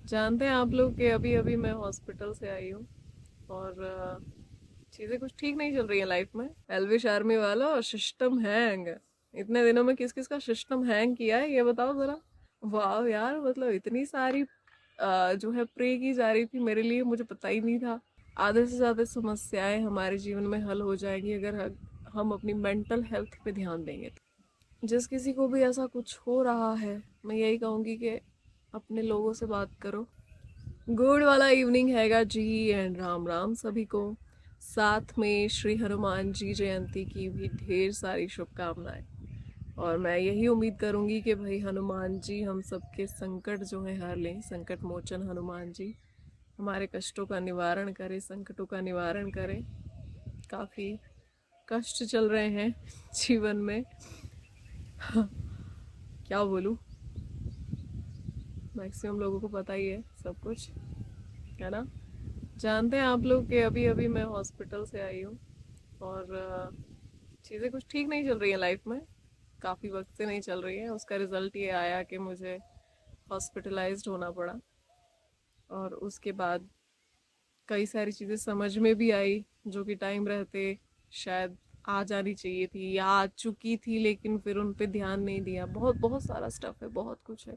जानते हैं आप लोग कि अभी अभी मैं हॉस्पिटल से आई हूँ और चीज़ें कुछ ठीक नहीं चल रही हैं लाइफ में। एल्विश आर्मी वाला और सिस्टम हैंग। इतने दिनों में किस किस का सिस्टम हैंग किया है ये बताओ जरा। वाह यार, मतलब इतनी सारी जो है प्रे की जा रही थी मेरे लिए, मुझे पता ही नहीं था। आधे से ज़्यादा समस्याएं हमारे जीवन में हल हो जाएंगी अगर हम अपनी मेंटल हेल्थ पे ध्यान देंगे तो। जिस किसी को भी ऐसा कुछ हो रहा है, मैं यही कहूँगी कि अपने लोगों से बात करो। गुड वाला इवनिंग हैगा जी, एंड राम राम सभी को। साथ में श्री हनुमान जी जयंती की भी ढेर सारी शुभकामनाएं। और मैं यही उम्मीद करूंगी कि भाई हनुमान जी हम सबके संकट जो है हर लें। संकट मोचन हनुमान जी हमारे कष्टों का निवारण करे, संकटों का निवारण करे। काफ़ी कष्ट चल रहे हैं जीवन में। क्या बोलूँ, मैक्सिमम लोगों को पता ही है सब कुछ, है ना। जानते हैं आप लोग कि अभी अभी मैं हॉस्पिटल से आई हूँ और चीज़ें कुछ ठीक नहीं चल रही हैं लाइफ में। काफ़ी वक्त से नहीं चल रही है। उसका रिजल्ट ये आया कि मुझे हॉस्पिटलाइज्ड होना पड़ा। और उसके बाद कई सारी चीज़ें समझ में भी आई जो कि टाइम रहते शायद आ जानी चाहिए थी या आ चुकी थी, लेकिन फिर उन पे ध्यान नहीं दिया। बहुत बहुत सारा स्टफ है, बहुत कुछ है।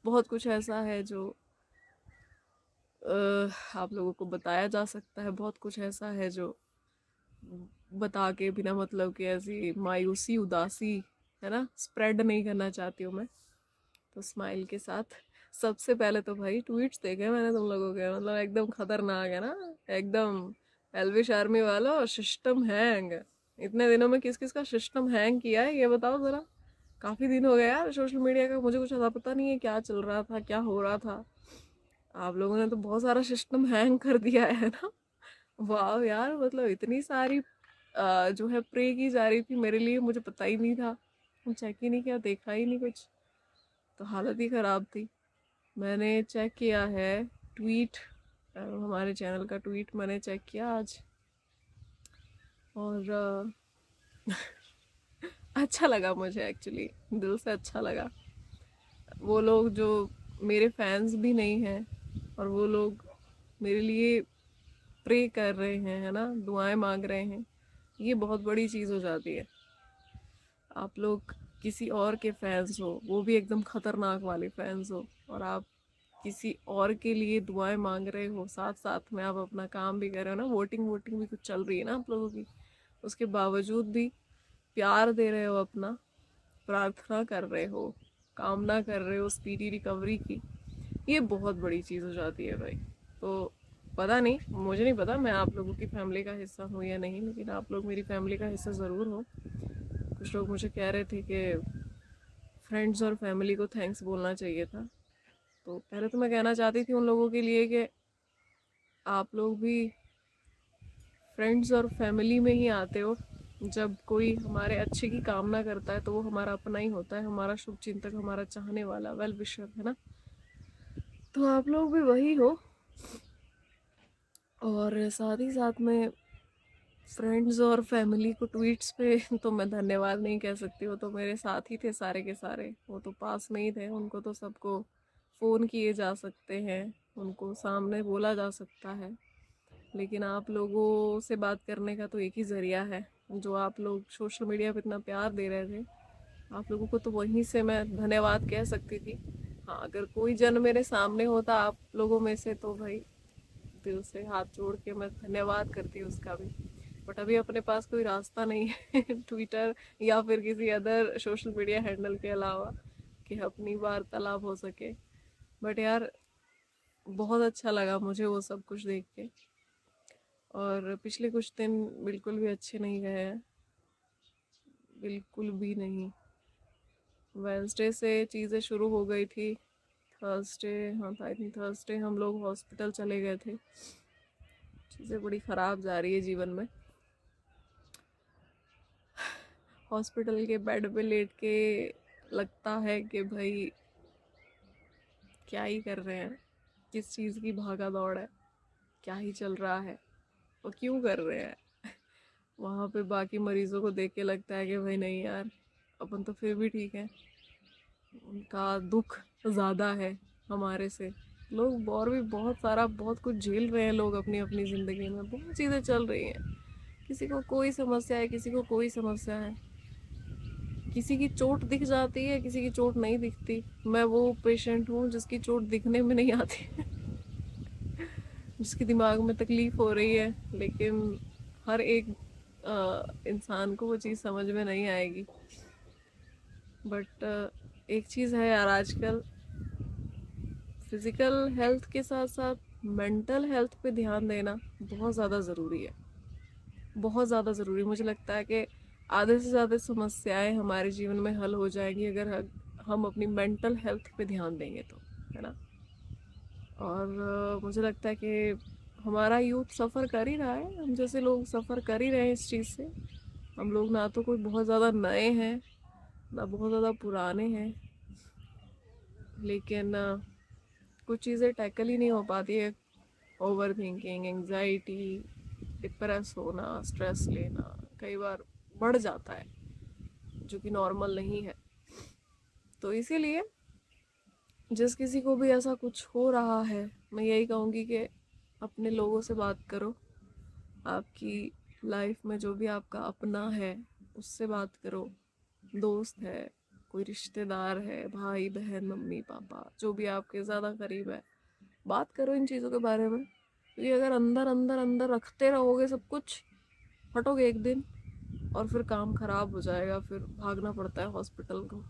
बहुत कुछ ऐसा है जो आप लोगों को बताया जा सकता है। बहुत कुछ ऐसा है जो बता के बिना मतलब के ऐसी मायूसी उदासी, है ना, स्प्रेड नहीं करना चाहती हूँ मैं। तो स्माइल के साथ सबसे पहले तो भाई ट्वीट्स देखे मैंने तुम लोगों के, मतलब एकदम खतरनाक है ना। एकदम एल्विश आर्मी वाला और सिस्टम हैंग। इतने दिनों में किस किस का सिस्टम हैंग किया है ये बताओ जरा। काफी दिन हो गए यार सोशल मीडिया का, मुझे कुछ पता नहीं है क्या चल रहा था, क्या हो रहा था। आप लोगों ने तो बहुत सारा सिस्टम हैंग कर दिया है ना। वाह यार, मतलब इतनी सारी जो है प्रे की जा रही थी मेरे लिए, मुझे पता ही नहीं था। चेक ही नहीं किया, देखा ही नहीं कुछ। तो हालत ही खराब थी। मैंने चेक किया है ट्वीट, हमारे चैनल का ट्वीट मैंने चेक किया आज। और अच्छा लगा मुझे, एक्चुअली दिल से अच्छा लगा। वो लोग जो मेरे फैंस भी नहीं हैं और वो लोग मेरे लिए प्रे कर रहे हैं, है ना, दुआएं मांग रहे हैं, ये बहुत बड़ी चीज़ हो जाती है। आप लोग किसी और के फैंस हो, वो भी एकदम खतरनाक वाले फैंस हो, और आप किसी और के लिए दुआएं मांग रहे हो, साथ साथ में आप अपना काम भी कर रहे हो ना। वोटिंग वोटिंग भी कुछ चल रही है ना आप लोगों की, उसके बावजूद भी प्यार दे रहे हो अपना, प्रार्थना कर रहे हो, कामना कर रहे हो स्पीडी रिकवरी की। ये बहुत बड़ी चीज़ हो जाती है भाई। तो पता नहीं, मुझे नहीं पता मैं आप लोगों की फैमिली का हिस्सा हूँ या नहीं, लेकिन आप लोग मेरी फैमिली का हिस्सा ज़रूर हो। कुछ लोग मुझे कह रहे थे कि फ्रेंड्स और फैमिली को थैंक्स बोलना चाहिए था। तो पहले तो मैं कहना चाहती थी उन लोगों के लिए कि आप लोग भी फ्रेंड्स और फैमिली में ही आते हो। जब कोई हमारे अच्छे की कामना करता है तो वो हमारा अपना ही होता है, हमारा शुभ चिंतक, हमारा चाहने वाला, वेल विशर, है ना। तो आप लोग भी वही हो। और साथ ही साथ में फ्रेंड्स और फैमिली को ट्वीट्स पे तो मैं धन्यवाद नहीं कह सकती। वो तो मेरे साथ ही थे सारे के सारे, वो तो पास में ही थे। उनको तो सबको फ़ोन किए जा सकते हैं, उनको सामने बोला जा सकता है। लेकिन आप लोगों से बात करने का तो एक ही ज़रिया है, जो आप लोग सोशल मीडिया पे इतना प्यार दे रहे थे। आप लोगों को तो वहीं से मैं धन्यवाद कह सकती थी। हाँ, अगर कोई जन मेरे सामने होता आप लोगों में से, तो भाई दिल से हाथ जोड़ के मैं धन्यवाद करती उसका भी। बट अभी अपने पास कोई रास्ता नहीं है ट्विटर या फिर किसी अदर सोशल मीडिया हैंडल के अलावा कि अपनी वार्तालाप हो सके। बट यार, बहुत अच्छा लगा मुझे वो सब कुछ देख के। और पिछले कुछ दिन बिल्कुल भी अच्छे नहीं गए हैं, बिल्कुल भी नहीं। वेंसडे से चीज़ें शुरू हो गई थी। थर्सडे, हाँ आई थिंक थर्सडे हम लोग हॉस्पिटल चले गए थे। चीज़ें बड़ी ख़राब जा रही है जीवन में। हॉस्पिटल के बेड पे लेट के लगता है कि भाई क्या ही कर रहे हैं, किस चीज़ की भागा दौड़ है, क्या ही चल रहा है और क्यों कर रहे हैं। वहाँ पे बाकी मरीजों को देख के लगता है कि भाई नहीं यार, अपन तो फिर भी ठीक है, उनका दुख ज़्यादा है हमारे से। लोग और भी बहुत सारा बहुत कुछ झेल रहे हैं, लोग अपनी अपनी ज़िंदगी में बहुत चीज़ें चल रही हैं। किसी को कोई समस्या है, किसी को कोई समस्या है, किसी की चोट दिख जाती है, किसी की चोट नहीं दिखती। मैं वो पेशेंट हूँ जिसकी चोट दिखने में नहीं आती जिसके दिमाग में तकलीफ हो रही है, लेकिन हर एक इंसान को वो चीज़ समझ में नहीं आएगी। बट एक चीज़ है यार, आजकल फिज़िकल हेल्थ के साथ साथ मेंटल हेल्थ पे ध्यान देना बहुत ज़्यादा ज़रूरी है, बहुत ज़्यादा ज़रूरी। मुझे लगता है कि आधे से ज़्यादा समस्याएं हमारे जीवन में हल हो जाएंगी अगर हम अपनी मेंटल हेल्थ पे ध्यान देंगे तो, है ना। और मुझे लगता है कि हमारा यूथ सफ़र कर ही रहा है, हम जैसे लोग सफ़र कर ही रहे हैं इस चीज़ से। हम लोग ना तो कोई बहुत ज़्यादा नए हैं, ना बहुत ज़्यादा पुराने हैं, लेकिन कुछ चीज़ें टैकल ही नहीं हो पाती है। ओवर थिंकिंग, एंग्जाइटी, डिप्रेस होना, स्ट्रेस लेना कई बार बढ़ जाता है, जो कि नॉर्मल नहीं है। तो इसीलिए जिस किसी को भी ऐसा कुछ हो रहा है, मैं यही कहूँगी कि अपने लोगों से बात करो। आपकी लाइफ में जो भी आपका अपना है उससे बात करो, दोस्त है, कोई रिश्तेदार है, भाई बहन, मम्मी पापा, जो भी आपके ज़्यादा करीब है, बात करो इन चीज़ों के बारे में। क्योंकि अगर अंदर अंदर अंदर रखते रहोगे सब कुछ, फटोगे एक दिन और फिर काम खराब हो जाएगा, फिर भागना पड़ता है हॉस्पिटल को।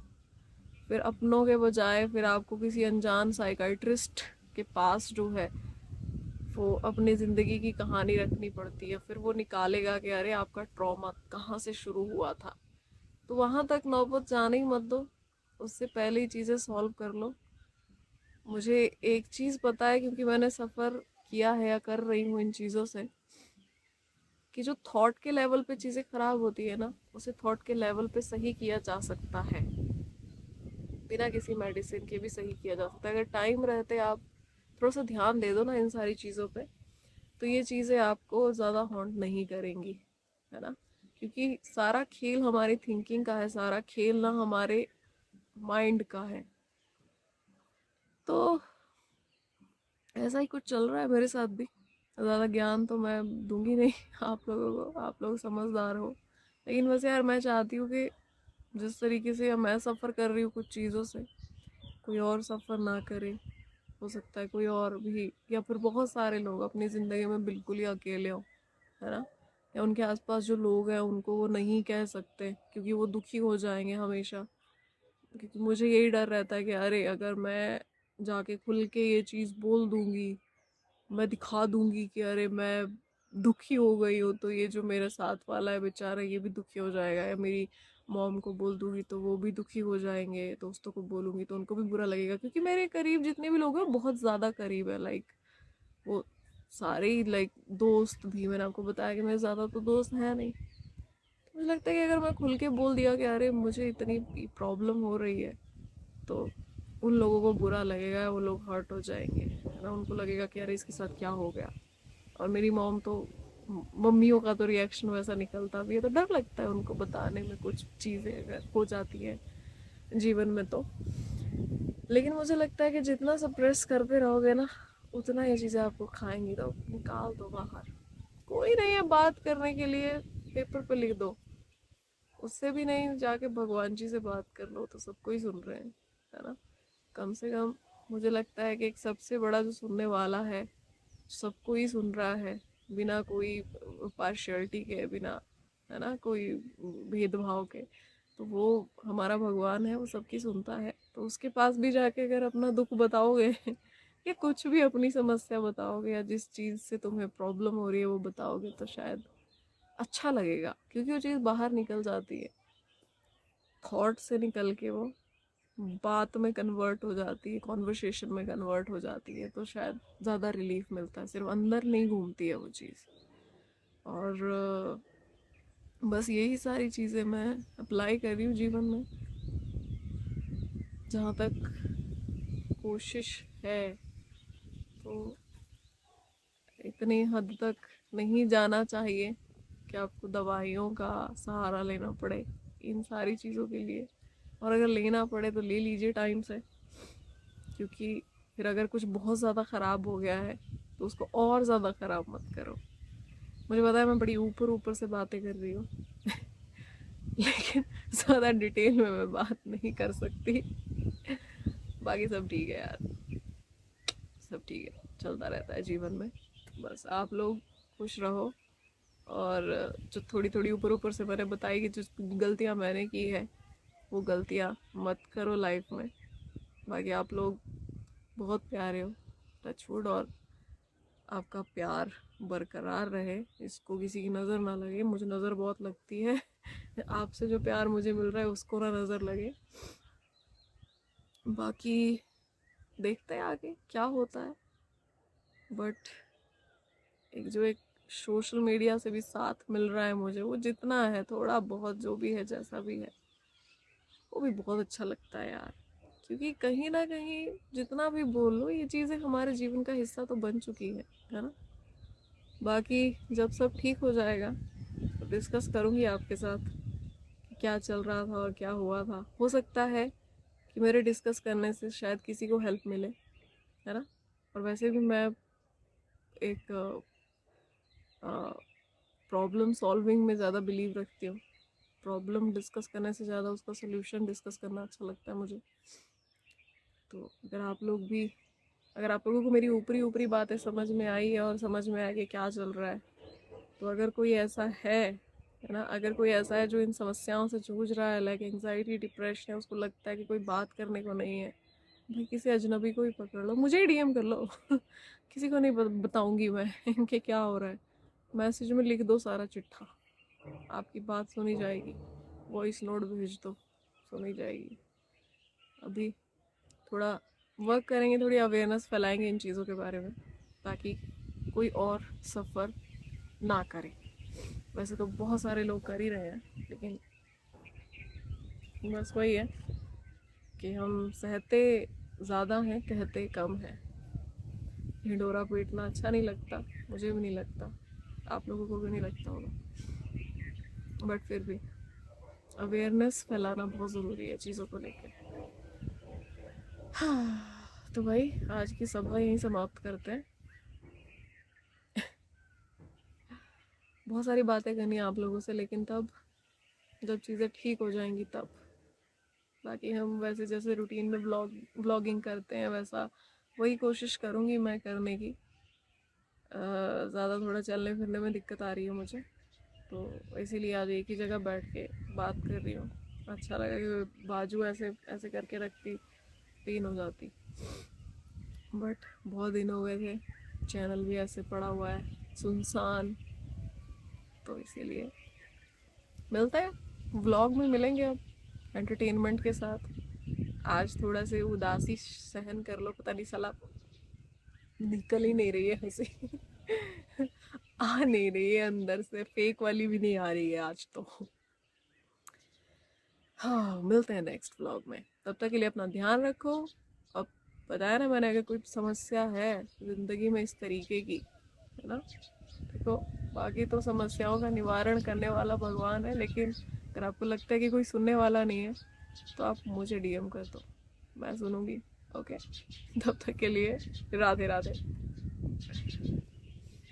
फिर अपनों के बजाय फिर आपको किसी अनजान साइकाइट्रिस्ट के पास जो है वो अपनी ज़िंदगी की कहानी रखनी पड़ती है। फिर वो निकालेगा कि अरे आपका ट्रॉमा कहाँ से शुरू हुआ था। तो वहाँ तक नौबत जाने ही मत दो, उससे पहले ही चीज़ें सॉल्व कर लो। मुझे एक चीज़ पता है, क्योंकि मैंने सफ़र किया है या कर रही हूँ इन चीज़ों से, कि जो थॉट के लेवल पे चीज़ें ख़राब होती है ना, उसे थॉट के लेवल पे सही किया जा सकता है, बिना किसी मेडिसिन के भी सही किया जा सकता है। अगर टाइम रहते आप थोड़ा सा ध्यान दे दो ना इन सारी चीज़ों पे, तो ये चीज़ें आपको ज़्यादा हॉन्ट नहीं करेंगी, है ना। क्योंकि सारा खेल हमारी थिंकिंग का है, सारा खेल ना हमारे माइंड का है। तो ऐसा ही कुछ चल रहा है मेरे साथ भी। ज़्यादा ज्ञान तो मैं दूंगी नहीं आप लोगों को, आप लोग समझदार हो। लेकिन बस यार मैं चाहती हूँ कि जिस तरीके से मैं सफ़र कर रही हूँ कुछ चीज़ों से, कोई और सफ़र ना करे। हो सकता है कोई और भी, या फिर बहुत सारे लोग अपनी ज़िंदगी में बिल्कुल ही अकेले हो, है ना। या उनके आसपास जो लोग हैं उनको वो नहीं कह सकते क्योंकि वो दुखी हो जाएंगे हमेशा। क्योंकि मुझे यही डर रहता है कि अरे अगर मैं जाके खुल के ये चीज़ बोल दूंगी, मैं दिखा दूंगी कि अरे मैं दुखी हो गई हूँ, तो ये जो मेरे साथ वाला है बेचारा ये भी दुखी हो जाएगा। या मेरी मॉम को बोल दूंगी तो वो भी दुखी हो जाएंगे, दोस्तों को बोलूंगी तो उनको भी बुरा लगेगा। क्योंकि मेरे करीब जितने भी लोग हैं बहुत ज़्यादा करीब है, लाइक वो सारे ही, लाइक दोस्त भी, मैंने आपको बताया कि मेरे ज़्यादा तो दोस्त हैं नहीं। तो मुझे लगता है कि अगर मैं खुल के बोल दिया कि अरे मुझे इतनी प्रॉब्लम हो रही है, तो उन लोगों को बुरा लगेगा, वो लोग हर्ट हो जाएंगे, है ना। उनको लगेगा कि अरे इसके साथ क्या हो गया। और मेरी मॉम तो, मम्मियों का तो रिएक्शन वैसा निकलता भी है, तो डर लगता है उनको बताने में कुछ चीज़ें अगर हो जाती है जीवन में तो। लेकिन मुझे लगता है कि जितना सप्रेस करते रहोगे ना, उतना ये चीज़ें आपको खाएंगी। तो निकाल दो बाहर। कोई नहीं है बात करने के लिए, पेपर पे लिख दो। उससे भी नहीं, जाके भगवान जी से बात कर लो, तो सबको ही सुन रहे हैं, है ना। कम से कम मुझे लगता है कि एक सबसे बड़ा जो सुनने वाला है, सबको ही सुन रहा है, बिना कोई पार्शियलिटी के, बिना, है ना, कोई भेदभाव के। तो वो हमारा भगवान है, वो सबकी सुनता है। तो उसके पास भी जाके अगर अपना दुख बताओगे या कुछ भी अपनी समस्या बताओगे, या जिस चीज़ से तुम्हें प्रॉब्लम हो रही है वो बताओगे, तो शायद अच्छा लगेगा। क्योंकि वो चीज़ बाहर निकल जाती है, थॉट से निकल के वो बात में कन्वर्ट हो जाती है, कॉन्वर्सेशन में कन्वर्ट हो जाती है। तो शायद ज़्यादा रिलीफ मिलता है, सिर्फ अंदर नहीं घूमती है वो चीज़। और बस यही सारी चीज़ें मैं अप्लाई कर रही हूँ जीवन में। जहाँ तक कोशिश है, तो इतनी हद तक नहीं जाना चाहिए कि आपको दवाइयों का सहारा लेना पड़े इन सारी चीज़ों के लिए। और अगर लेना पड़े तो ले लीजिए टाइम से, क्योंकि फिर अगर कुछ बहुत ज़्यादा ख़राब हो गया है तो उसको और ज़्यादा ख़राब मत करो। मुझे पता है मैं बड़ी ऊपर ऊपर से बातें कर रही हूँ लेकिन ज़्यादा डिटेल में मैं बात नहीं कर सकती। बाकी सब ठीक है यार, सब ठीक है, चलता रहता है जीवन में। बस आप लोग खुश रहो, और जो थोड़ी थोड़ी ऊपर ऊपर से मैंने बताई कि जो गलतियाँ मैंने की है वो गलतियाँ मत करो लाइफ में। बाकी आप लोग बहुत प्यारे हो, टचवुड, और आपका प्यार बरकरार रहे, इसको किसी की नज़र ना लगे। मुझे नज़र बहुत लगती है आपसे जो प्यार मुझे मिल रहा है उसको ना नज़र लगे। बाकी देखते हैं आगे क्या होता है। बट एक सोशल मीडिया से भी साथ मिल रहा है मुझे, वो जितना है थोड़ा बहुत जो भी है जैसा भी है वो भी बहुत अच्छा लगता है यार। क्योंकि कहीं ना कहीं जितना भी बोल लो ये चीज़ें हमारे जीवन का हिस्सा तो बन चुकी है ना। बाकी जब सब ठीक हो जाएगा तो डिस्कस करूँगी आपके साथ कि क्या चल रहा था और क्या हुआ था। हो सकता है कि मेरे डिस्कस करने से शायद किसी को हेल्प मिले, है ना। और वैसे भी मैं एक प्रॉब्लम सॉल्विंग में ज़्यादा बिलीव रखती हूँ। प्रॉब्लम डिस्कस करने से ज़्यादा उसका सोल्यूशन डिस्कस करना अच्छा लगता है मुझे। तो अगर आप लोगों को मेरी ऊपरी ऊपरी बातें समझ में आई है और समझ में आया कि क्या चल रहा है, तो अगर कोई ऐसा है ना, अगर कोई ऐसा है जो इन समस्याओं से जूझ रहा है, लाइक एंजाइटी, डिप्रेशन है, उसको लगता है कि कोई बात करने को नहीं है, भाई किसी अजनबी को ही पकड़ लो, मुझे ही डीएम कर लो किसी को नहीं बताऊंगी मैं इनके क्या हो रहा है। मैसेज में लिख दो सारा चिट्ठा, आपकी बात सुनी जाएगी। वॉइस नोट भेज दो, सुनी जाएगी। अभी थोड़ा वर्क करेंगे, थोड़ी अवेयरनेस फैलाएंगे इन चीज़ों के बारे में, ताकि कोई और सफ़र ना करे। वैसे तो बहुत सारे लोग कर ही रहे हैं, लेकिन बस वही है कि हम सहते ज़्यादा हैं, कहते कम हैं। ढिंढोरा पीटना अच्छा नहीं लगता, मुझे भी नहीं लगता, आप लोगों को भी नहीं लगता होगा, बट फिर भी अवेयरनेस फैलाना बहुत ज़रूरी है चीज़ों को लेकर। हाँ, तो भाई आज की सभा यहीं समाप्त करते हैं। बहुत सारी बातें करनी है आप लोगों से, लेकिन तब जब चीज़ें ठीक हो जाएंगी तब। बाकी हम वैसे जैसे रूटीन में व्लॉगिंग करते हैं वैसा वही कोशिश करूँगी मैं करने की। ज़्यादा थोड़ा चलने फिरने में दिक्कत आ रही है मुझे, तो इसीलिए आज एक ही जगह बैठ के बात कर रही हूँ। अच्छा लगा कि बाजू ऐसे ऐसे करके रखती, पेन हो जाती। बट बहुत दिन हो गए थे, चैनल भी ऐसे पड़ा हुआ है सुनसान, तो इसीलिए मिलते हैं व्लॉग में, मिलेंगे अब एंटरटेनमेंट के साथ। आज थोड़ा से उदासी सहन कर लो, पता नहीं साला निकल ही नहीं रही है हंसी आ नहीं रही है अंदर से, फेक वाली भी नहीं आ रही है आज तो। हाँ, मिलते हैं नेक्स्ट व्लॉग में, तब तक के लिए अपना ध्यान रखो। अब बताया ना मैंने, अगर कोई समस्या है ज़िंदगी में इस तरीके की, है ना, देखो बाकी तो समस्याओं का निवारण करने वाला भगवान है, लेकिन अगर आपको लगता है कि कोई सुनने वाला नहीं है तो आप मुझे डीएम कर दो, मैं सुनूंगी। ओके, तब तक के लिए राधे राधे।